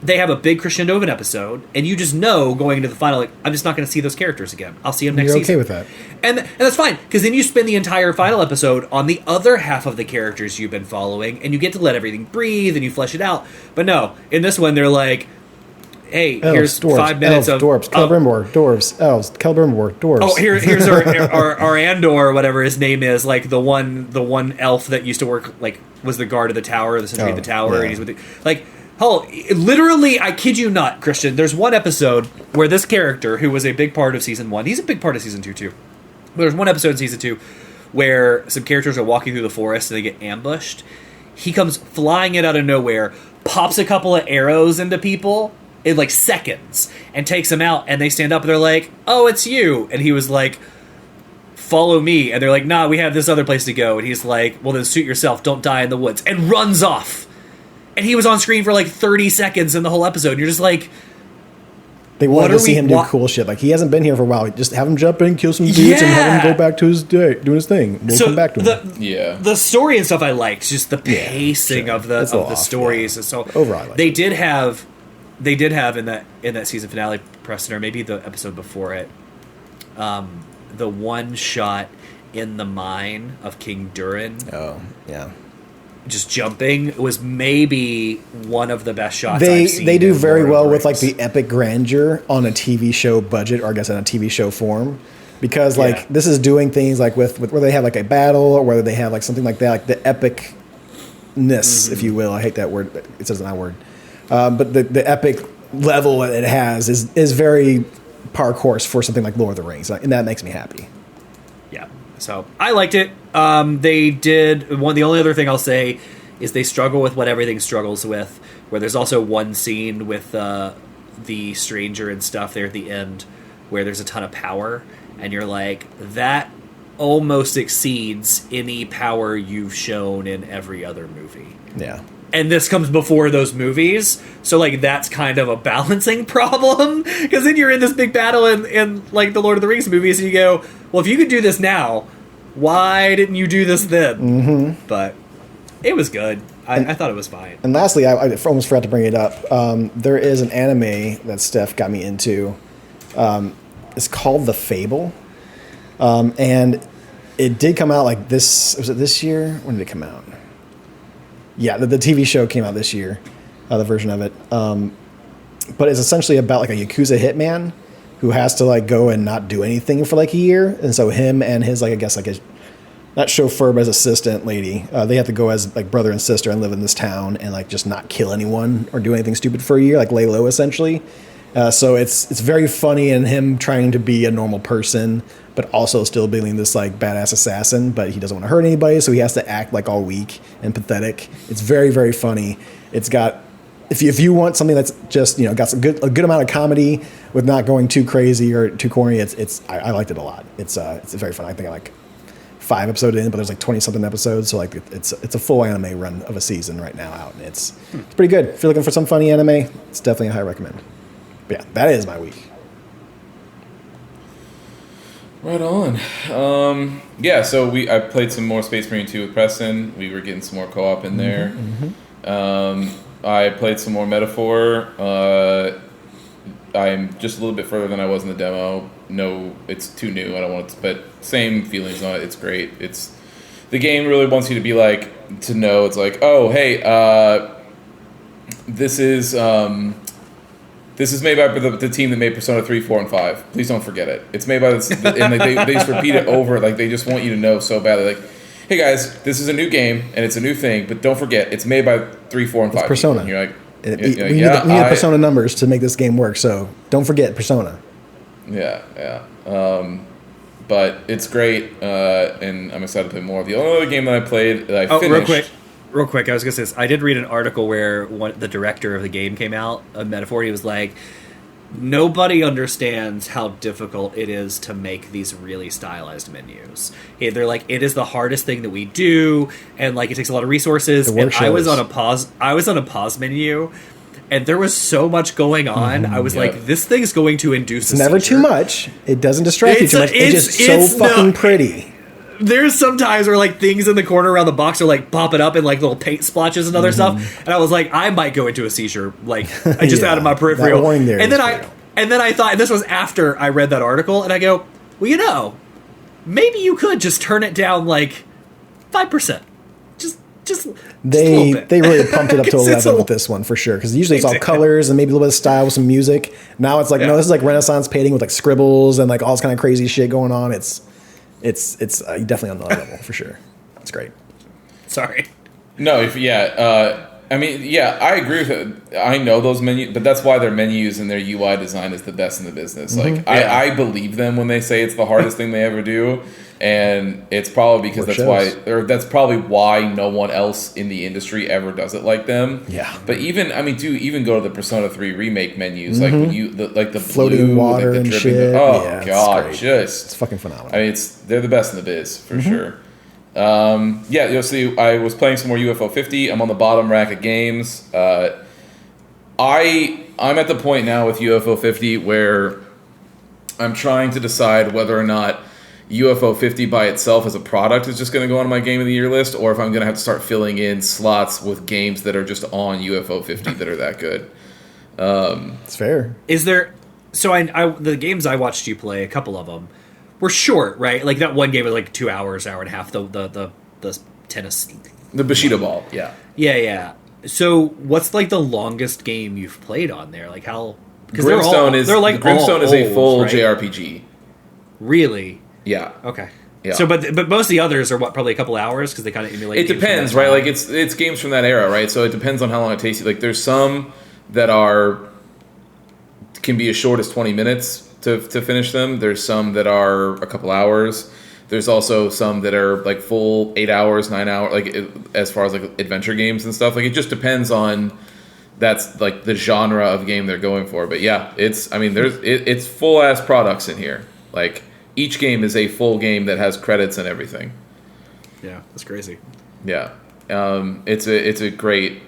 S1: they have a big crescendo of an episode, and you just know going into the final, like, I'm just not going to see those characters again. I'll see them next season.
S3: You're okay with that.
S1: And that's fine, because then you spend the entire final episode on the other half of the characters you've been following, and you get to let everything breathe, and you flesh it out. But no, in this one, they're like, hey,
S3: elves,
S1: here's
S3: dwarves,
S1: 5 minutes
S3: elves,
S1: of...
S3: dwarves, Celebrimbor, dwarves, elves, Celebrimbor, dwarves.
S1: Oh, here's our Andor, or whatever his name is, like the one elf that used to work, like, was the guard of the tower, the sentry of the tower, and he's with the... Like... Oh, literally, I kid you not, Christian, there's one episode where this character, who was a big part of Season 1, he's a big part of Season 2, too. But there's one episode in Season 2 where some characters are walking through the forest and they get ambushed. He comes flying in out of nowhere, pops a couple of arrows into people in, like, seconds, and takes them out, and they stand up and they're like, oh, it's you. And he was like, follow me. And they're like, nah, we have this other place to go. And he's like, well, then suit yourself. Don't die in the woods. And runs off. And he was on screen for like 30 seconds in the whole episode. And you're just like...
S3: They wanted to see him do cool shit. Like, he hasn't been here for a while. Just have him jump in, kill some dudes, and have him go back to his day, doing his thing. We'll come back to him.
S1: The story and stuff I liked. Just the pacing of the stories. And so overall, they did have in that season finale, Preston, or maybe the episode before it, the one shot in the mine of King Durin. Oh, yeah. Just jumping was maybe one of the best shots I've seen. They
S3: do very well with like the epic grandeur on a TV show budget, or I guess in a TV show form, because like this is doing things like with where they have like a battle, or whether they have like something like that, like the epicness, if you will. I hate that word. It says not a word, but the epic level that it has is very par course for something like Lord of the Rings, and that makes me happy.
S1: Yeah. So I liked it. They did the only other thing I'll say is they struggle with what everything struggles with, where there's also one scene with the stranger and stuff there at the end where there's a ton of power, and you're like, that almost exceeds any power you've shown in every other movie. Yeah. And this comes before those movies, so like that's kind of a balancing problem, because then you're in this big battle in like the Lord of the Rings movies, and you go, well, if you could do this now, why didn't you do this then? Mm-hmm. But it was good. I thought it was fine.
S3: And lastly, I almost forgot to bring it up. There is an anime that Steph got me into. It's called The Fable, and it did come out like this. Was it this year? When did it come out? Yeah, the TV show came out this year, the version of it. But it's essentially about like a Yakuza hitman who has to like go and not do anything for like a year. And so him and his, like, I guess like a, not chauffeur, but his assistant lady, they have to go as like brother and sister and live in this town and like just not kill anyone or do anything stupid for a year, like lay low essentially. So it's very funny in him trying to be a normal person, but also still being this like badass assassin, but he doesn't want to hurt anybody, so he has to act like all weak and pathetic. It's very, very funny. It's got, if you want something that's just, you know, got a good amount of comedy with not going too crazy or too corny, I liked it a lot. It's very fun. I think I like 5 episodes in, but there's like 20 something episodes, so like it's a full anime run of a season right now out, and it's pretty good. If you're looking for some funny anime, it's definitely a high recommend. But yeah, that is my week.
S2: Right on. So I played some more Space Marine 2 with Preston. We were getting some more co-op in there. I played some more Metaphor. I'm just a little bit further than I was in the demo. No, it's too new. I don't want to, but same feelings on it. It's great. The game really wants you to be like, to know, it's like, oh, hey, this is made by the team that made Persona 3, 4, and 5. Please don't forget it. It's made by this, and they just repeat it over. Like, they just want you to know so badly. Like, hey guys, this is a new game and it's a new thing, but don't forget it's made by 3, 4, and 5.
S3: It's Persona.
S2: And you're like,
S3: we need the Persona numbers to make this game work. So don't forget Persona.
S2: Yeah. But it's great, and I'm excited to play more. The only other game that I played that I finished.
S1: Real quick, I was going to say this. I did read an article where the director of the game came out, a Metaphor. He was like, nobody understands how difficult it is to make these really stylized menus. They're like, it is the hardest thing that we do, and like it takes a lot of resources. And I was on a pause menu, and there was so much going on. I was like, this thing's going to induce.
S3: It's never too much. It doesn't distract you too much. It's just so fucking pretty.
S1: There's some times where like things in the corner around the box are like popping up and like little paint splotches and other stuff, and I was like, I might go into a seizure, like I just out of my peripheral. And then I thought, and this was after I read that article, and I go, well, you know, maybe you could just turn it down like 5%. Just
S3: they really pumped it up to 11 with this one for sure, because usually it's all colors and maybe a little bit of style with some music. Now it's like no, this is like Renaissance painting with like scribbles and like all this kind of crazy shit going on. It's definitely on the level for sure. It's great.
S1: Sorry.
S2: No, I mean, yeah, I agree with it. I know those menus, but that's why their menus and their UI design is the best in the business. Like, I believe them when they say it's the hardest thing they ever do, And it's probably because that's probably why no one else in the industry ever does it like them.
S3: Yeah.
S2: But even go to the Persona 3 remake menus, like when you the
S3: floating
S2: blue,
S3: water
S2: like the
S3: and
S2: dripping,
S3: shit.
S2: oh
S3: Yeah,
S2: god,
S3: it's
S2: just
S3: fucking phenomenal.
S2: I mean, they're the best in the biz for sure. Yeah, you'll see. I was playing some more UFO 50. I'm on the bottom rack of games. I'm at the point now with UFO 50 where I'm trying to decide whether or not UFO 50 by itself as a product is just going to go on my Game of the Year list, or if I'm going to have to start filling in slots with games that are just on UFO 50 that are that good.
S3: It's fair.
S1: Is there... So the games I watched you play, a couple of them, were short, right? Like that one game was like 2 hours, hour and a half, the tennis...
S2: The Bushido ball, yeah.
S1: Yeah. So what's like the longest game you've played on there? Like how...
S2: Brimstone is a full
S1: right?
S2: JRPG.
S1: Really?
S2: Yeah.
S1: Okay.
S2: Yeah.
S1: So, but most of the others are probably a couple hours because they kind of emulate.
S2: It depends, right? Like it's games from that era, right? So it depends on how long it takes you. Like there's some that can be as short as 20 minutes to finish them. There's some that are a couple hours. There's also some that are like full 8 hours, 9 hours. Like as far as like adventure games and stuff. Like it just depends on. That's like the genre of game they're going for. But yeah, it's full ass products in here. Like each game is a full game that has credits and everything.
S1: Yeah, that's crazy.
S2: Yeah. It's a great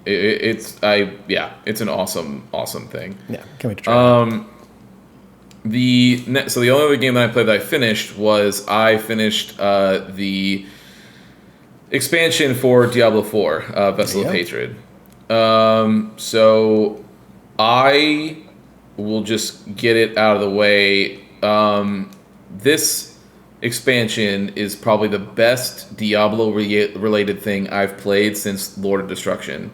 S2: it's an awesome thing.
S3: Yeah, can't wait to try it.
S2: So the only other game that I played that I finished was the expansion for Diablo 4, Vessel of Hatred. So I will just get it out of the way. This expansion is probably the best Diablo related thing I've played since Lord of Destruction,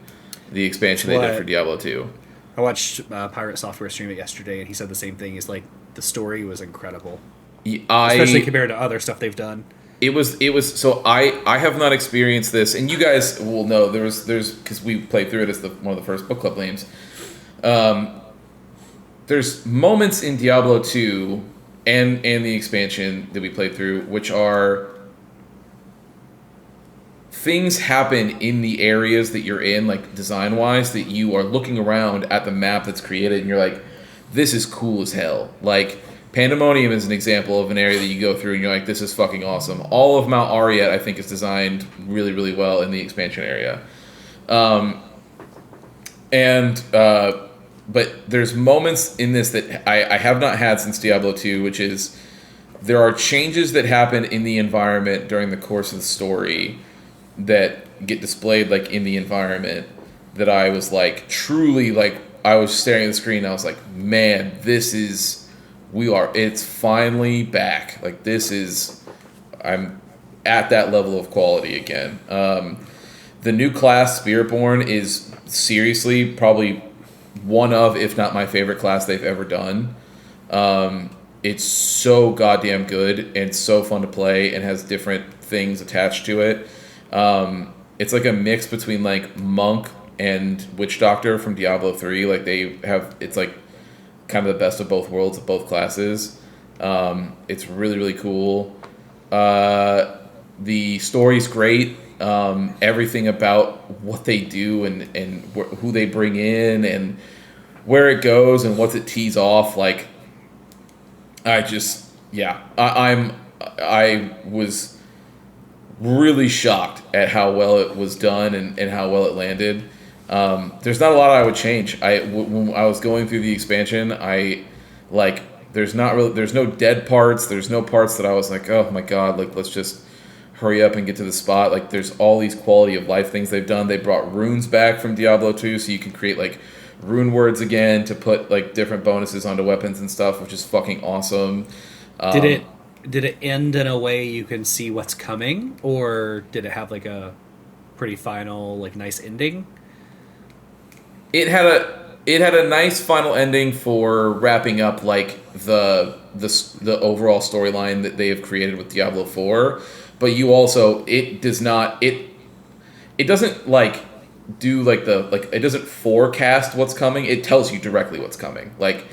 S2: the expansion they did for Diablo 2.
S1: I watched Pirate Software stream it yesterday, and he said the same thing. He's like, the story was incredible, especially compared to other stuff they've done. It was
S2: so I have not experienced this, and you guys will know there's because we played through it as one of the first book club games. There's moments in Diablo 2 and the expansion that we played through, which are things happen in the areas that you're in, like design wise, that you are looking around at the map that's created, and you're like, this is cool as hell. Like Pandemonium is an example of an area that you go through and you're like, this is fucking awesome. All of Mount Ariat, I think, is designed really, really well in the expansion area. But there's moments in this that I have not had since Diablo 2, which is there are changes that happen in the environment during the course of the story that get displayed like in the environment that I was like truly like I was staring at the screen and I was like, man, it's finally back. Like I'm at that level of quality again. The new class, Spiritborn, is seriously probably one of, if not my favorite class they've ever done. It's so goddamn good and so fun to play and has different things attached to it. It's like a mix between like Monk and Witch Doctor from Diablo 3. Like it's like kind of the best of both worlds of both classes. It's really, really cool. The story's great. Everything about what they do and who they bring in and where it goes and what's it tees off. Like, I was really shocked at how well it was done and how well it landed. There's not a lot I would change. When I was going through the expansion, there's no dead parts. There's no parts that I was like, oh my god, like let's just hurry up and get to the spot. Like there's all these quality of life things they've done. They brought runes back from Diablo 2, so you can create like rune words again to put like different bonuses onto weapons and stuff, which is fucking awesome.
S1: Did it end in a way you can see what's coming, or did it have like a pretty final, like nice ending?
S2: It had a nice final ending for wrapping up like the overall storyline that they have created with Diablo 4. But it doesn't like do like it doesn't forecast what's coming. It tells you directly what's coming. Like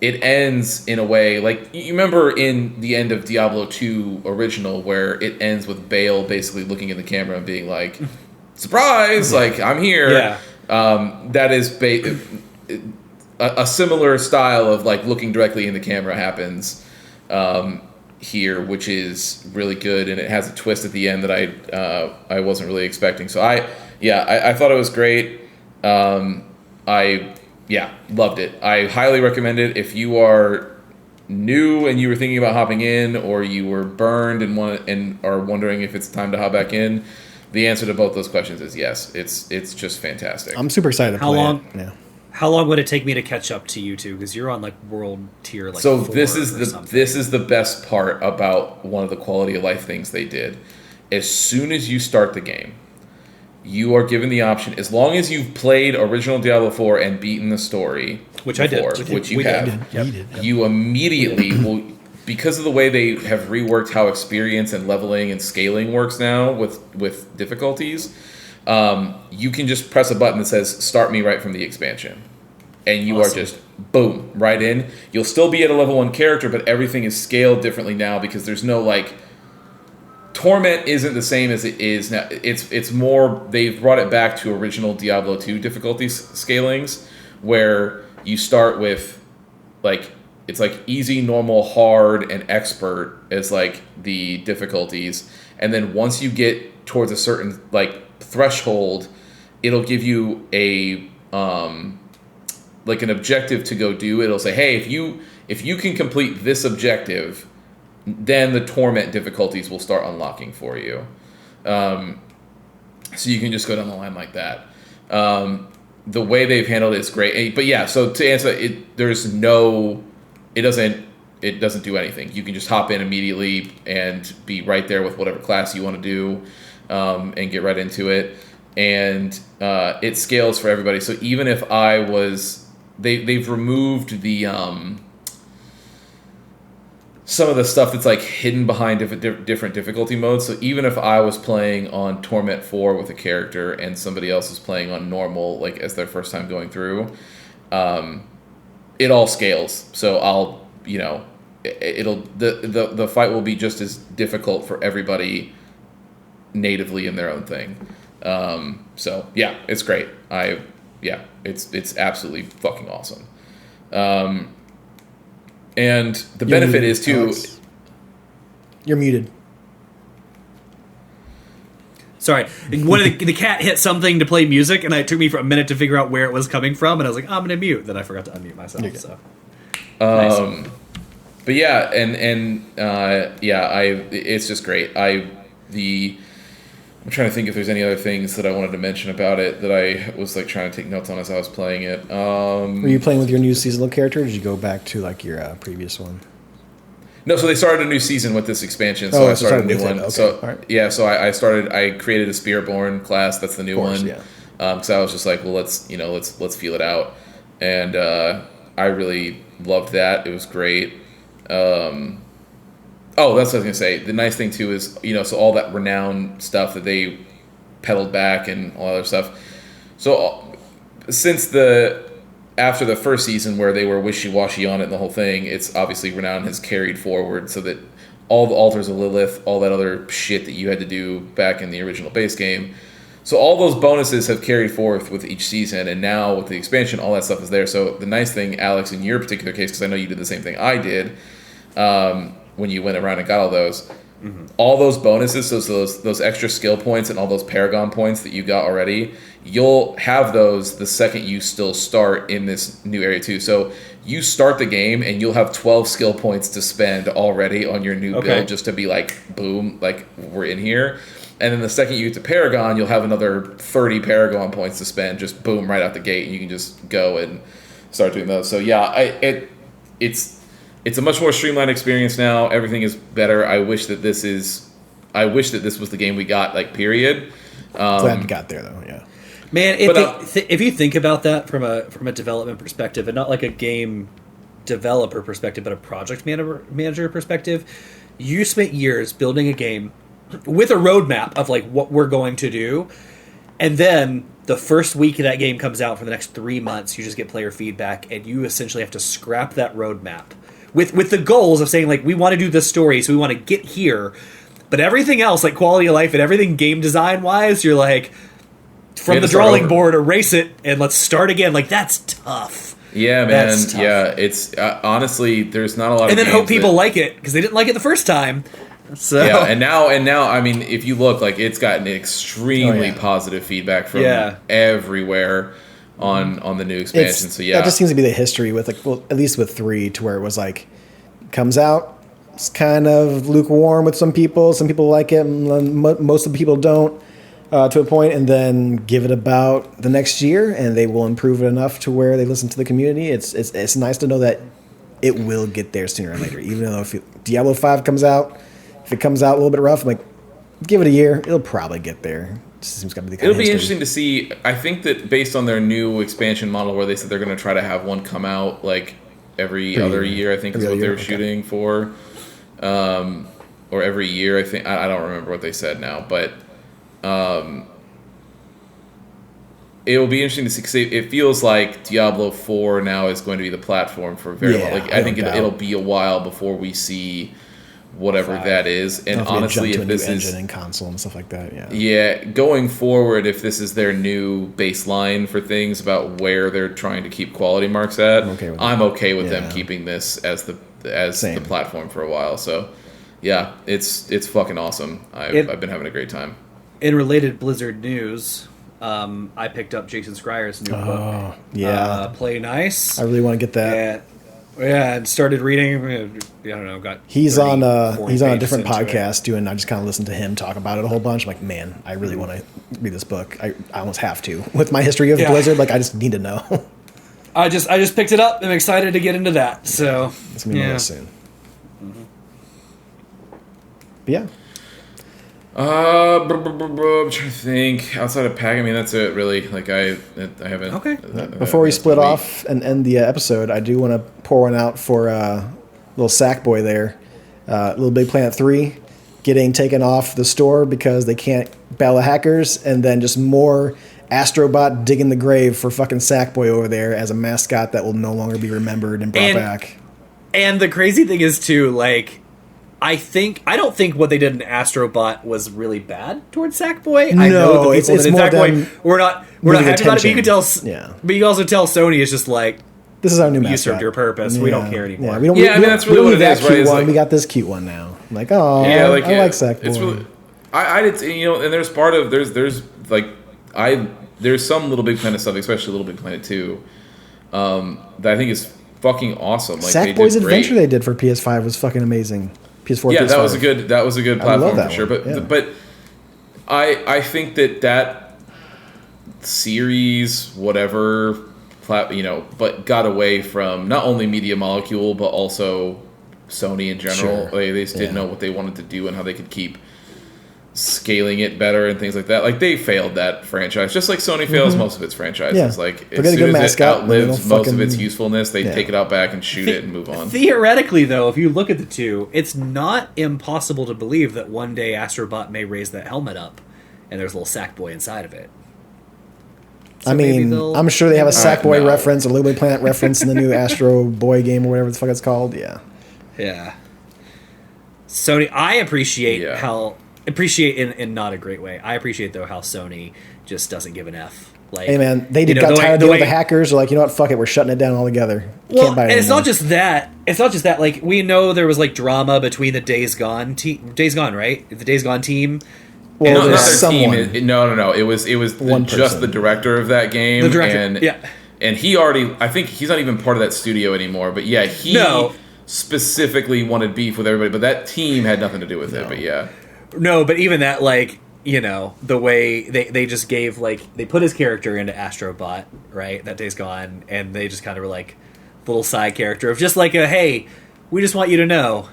S2: it ends in a way like you remember in the end of Diablo 2 original where it ends with Bale basically looking in the camera and being like, surprise, like I'm here.
S1: Yeah.
S2: That is a similar style of like looking directly in the camera happens here, which is really good, and it has a twist at the end that I wasn't really expecting. So I thought it was great. Loved it. I highly recommend it if you are new and you were thinking about hopping in, or you were burned and are wondering if it's time to hop back in. The answer to both those questions is yes. It's just fantastic.
S3: I'm super excited to play it. Yeah.
S1: How long would it take me to catch up to you two? Because you're on like world tier like.
S2: So
S1: 4
S2: this
S1: or
S2: is
S1: something.
S2: the best part about one of the quality of life things they did. As soon as you start the game, you are given the option, as long as you've played original Diablo 4 and beaten the story,
S1: which I did,
S2: which you have,
S3: Yep.
S2: you immediately will, because of the way they have reworked how experience and leveling and scaling works now with difficulties, you can just press a button that says start me right from the expansion, and you are just boom right in. You'll still be at a level 1 character, but everything is scaled differently now because there's no like Torment isn't the same as it is now. It's more, they've brought it back to original Diablo 2 difficulty scalings, where you start with like, it's like easy, normal, hard, and expert as like the difficulties, and then once you get towards a certain like threshold, it'll give you a like an objective to go do. It'll say, hey, if you can complete this objective, then the Torment difficulties will start unlocking for you. So you can just go down the line like that. The way they've handled it is great. But yeah, so to answer it, it doesn't do anything. You can just hop in immediately and be right there with whatever class you want to do, and get right into it. And it scales for everybody. So even if I was, they've removed the some of the stuff that's like hidden behind different difficulty modes. So even if I was playing on Torment 4 with a character and somebody else is playing on normal, like as their first time going through, it all scales. So I'll, the fight will be just as difficult for everybody natively in their own thing. So yeah, it's great. It's absolutely fucking awesome. And the benefit is too.
S3: Alex. You're muted.
S1: Sorry, one of the cat hit something to play music, and it took me for a minute to figure out where it was coming from, and I was like, I'm gonna mute. Then I forgot to unmute myself. So, nice.
S2: But yeah, it's just great. I'm trying to think if there's any other things that I wanted to mention about it that I was like trying to take notes on as I was playing it.
S3: Were you playing with your new seasonal character, or did you go back to like your previous one?
S2: No, so they started a new season with this expansion, so I started a new one.
S3: Okay.
S2: So
S3: right.
S2: yeah, so I created a Spiritborn class. That's the new one.
S3: Yeah.
S2: Because I was just like, well, let's feel it out, and I really loved that. It was great. Oh, that's what I was gonna say. The nice thing too is, so all that renown stuff that they pedaled back and all that other stuff. So since after the first season where they were wishy-washy on it and the whole thing, it's obviously renown has carried forward so that all the altars of Lilith, all that other shit that you had to do back in the original base game. So all those bonuses have carried forth with each season, and now with the expansion, all that stuff is there. So the nice thing, Alex, in your particular case, because I know you did the same thing I did, when you went around and got all those, all those bonuses, so those extra skill points and all those Paragon points that you got already, you'll have those the second you still start in this new area too. So you start the game and you'll have 12 skill points to spend already on your new build just to be like, boom, like we're in here. And then the second you get to Paragon, you'll have another 30 Paragon points to spend, just boom, right out the gate, and you can just go and start doing those. So yeah, it's a much more streamlined experience now. Everything is better. I wish that this was the game we got, like, period.
S3: Glad we got there though. Yeah,
S1: man. If you think about that from a development perspective, and not like a game developer perspective, but a project manager perspective, you spent years building a game with a roadmap of like what we're going to do, And then the first week that game comes out for the next 3 months, you just get player feedback, and you essentially have to scrap that roadmap with the goals of saying, like, we want to do this story, so we want to get here. But everything else, like quality of life and everything game design-wise, you're like, from the drawing board, erase it, and let's start again. Like, that's tough.
S2: Yeah, man. That's tough. Yeah, it's honestly, there's not a lot of games.
S1: And then hope people like it, because they didn't like it the first time. So.
S2: Yeah, and now, I mean, if you look, like, it's gotten extremely positive feedback from everywhere on the new expansion. So yeah,
S3: that just seems to be the history with, like, well, at least with 3, to where it was like, comes out, it's kind of lukewarm with some people. Some people like it, most of the people don't, to a point, and then give it about the next year, and they will improve it enough to where they listen to the community. It's nice to know that it will get there sooner or later. Even though if Diablo 5 comes out, if it comes out a little bit rough, I'm like, give it a year, it'll probably get there.
S2: It'll be interesting to see. I think that based on their new expansion model, where they said they're going to try to have one come out like every other year, I think is what they were shooting for, or every year. I think I don't remember what they said now, but it'll be interesting to see, because it feels like Diablo 4 now is going to be the platform for very long. Like, I think it'll be a while before we see whatever that is. And honestly, if this is
S3: engine and console and stuff like that,
S2: going forward, if this is their new baseline for things about where they're trying to keep quality marks at, I'm okay with them keeping this as the platform for a while. So yeah, it's fucking awesome. I've been having a great time.
S1: In related Blizzard news, I picked up Jason Schreier's new book.
S3: Yeah.
S1: Play Nice.
S3: I really want to get that.
S1: And started reading. I don't know.
S3: He's on a different podcast I just kind of listened to him talk about it a whole bunch. I'm like, man, I really want to read this book. I almost have to. With my history of Blizzard, like, I just need to know.
S1: I just picked it up. I'm excited to get into that. So
S3: it's gonna be more soon. Mm-hmm. But yeah.
S2: I'm trying to think. Outside of Pac, I mean, that's it, really. Like, I haven't...
S1: Okay.
S3: Before we split off and end the episode, I do want to pour one out for little Sackboy there. Little Big Planet 3 getting taken off the store because they can't battle the hackers, and then just more Astrobot digging the grave for fucking Sackboy over there as a mascot that will no longer be remembered and brought back.
S1: And the crazy thing is, too, like... I don't think what they did in Astrobot was really bad towards Sackboy.
S3: No,
S1: I know the people
S3: it's
S1: that in
S3: more
S1: Sackboy we're not happy about it. But you can tell, but you can also tell Sony is just like,
S3: this is our new mascot.
S1: You served your purpose. We don't care anymore.
S2: I mean, that's really what it is, right?
S3: Like, we got this cute one now. I'm like, I like Sackboy. It's really,
S2: I did, and there's there's some Little Big Planet stuff, especially Little Big Planet 2, that I think is fucking awesome. Like,
S3: Sackboy's adventure they did for PS5 was fucking amazing. PS4,
S2: yeah,
S3: PS5.
S2: that was a good platform for sure. But I think that series, whatever, but got away from not only Media Molecule but also Sony in general. Sure. They just didn't know what they wanted to do and how they could keep scaling it better and things like that. Like, they failed that franchise, just like Sony fails most of its franchises.
S3: Yeah.
S2: Like, as soon as it outlives most of its usefulness, they take it out back and shoot it and move on.
S1: Theoretically, though, if you look at the two, it's not impossible to believe that one day Astrobot may raise that helmet up and there's a little Sackboy inside of it.
S3: So I mean, I'm sure they have a Sackboy reference, a Little Big Planet reference in the new Astro Boy game or whatever the fuck it's called. Yeah.
S1: Sony, I appreciate in not a great way. I appreciate, though, how Sony just doesn't give an F. Like,
S3: hey man, they got tired of dealing with the hackers. They're like, you know what, fuck it, we're shutting it down altogether.
S1: Well, and it's not just that. Like, we know there was like drama between the Days Gone, right? The Days Gone team.
S3: Well, there's someone.
S2: No. It was just the director of that game.
S1: The director,
S2: and he already. I think he's not even part of that studio anymore. But yeah, he specifically wanted beef with everybody. But that team had nothing to do with it. But yeah.
S1: No, but even that, like, the way they just gave, like, they put his character into Astrobot, right? That Day's Gone, and they just kind of were like, little side character of just like hey, we just want you to know,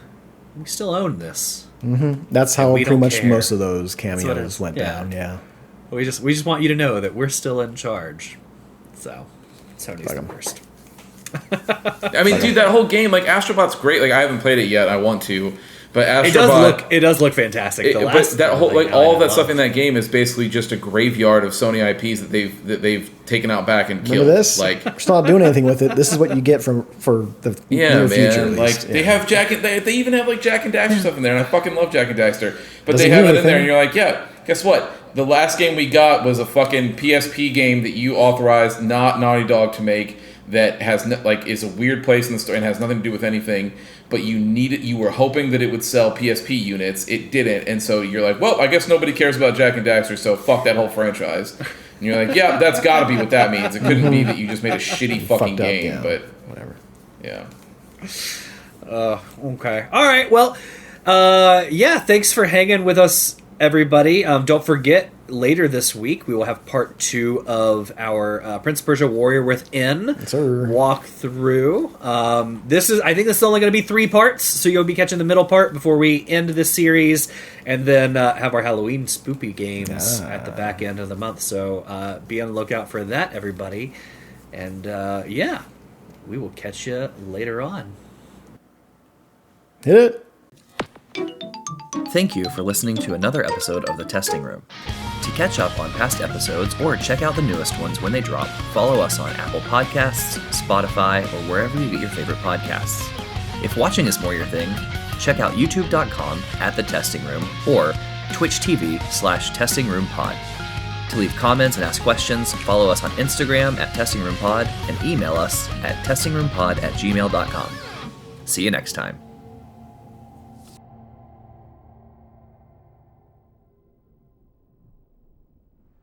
S1: we still own this.
S3: Mm-hmm. That's how pretty much most of those cameos went down,
S1: We just want you to know that we're still in charge. So, Sony's the worst.
S2: I mean, dude, that whole game, like, Astrobot's great. Like, I haven't played it yet. I want to. But Astrobot,
S1: It does look fantastic.
S2: But that whole all of that stuff in that game is basically just a graveyard of Sony IPs that they've taken out back and killed.
S3: Remember this?
S2: Like,
S3: we're still not doing anything with it. This is what you get for the near future. At least.
S2: They have they even have like Jack and Daxter stuff in there, and I fucking love Jack and Daxter. But
S3: Doesn't
S2: they have
S3: mean
S2: it in there, and
S3: anything.
S2: you're like, yeah, guess what? The last game we got was a fucking PSP game that you authorized not Naughty Dog to make. That has is a weird place in the story and has nothing to do with anything. But you were hoping that it would sell PSP units. It didn't, and so you're like, well, I guess nobody cares about Jack and Daxter, so fuck that whole franchise. And you're like, yeah, that's got to be what that means. It couldn't be that you just made a shitty fucking game,
S3: yeah.
S2: but
S3: Whatever.
S2: yeah.
S1: Okay. All right. Well, yeah. Thanks for hanging with us, everybody. Don't forget, later this week we will have part 2 of our Prince of Persia: Warrior Within walkthrough. I think this is only going to be 3 parts, so you'll be catching the middle part before we end this series, and then have our Halloween spoopy games at the back end of the month. So be on the lookout for that, everybody. And yeah, we will catch you later on.
S3: Hit it.
S1: Thank you for listening to another episode of The Testing Room. To catch up on past episodes or check out the newest ones when they drop, follow us on Apple Podcasts, Spotify, or wherever you get your favorite podcasts. If watching is more your thing, check out youtube.com/thetestingroom or Twitch TV/testingroompod. To leave comments and ask questions, follow us on Instagram @testingroompod and email us at testingroompod@gmail.com. See you next time.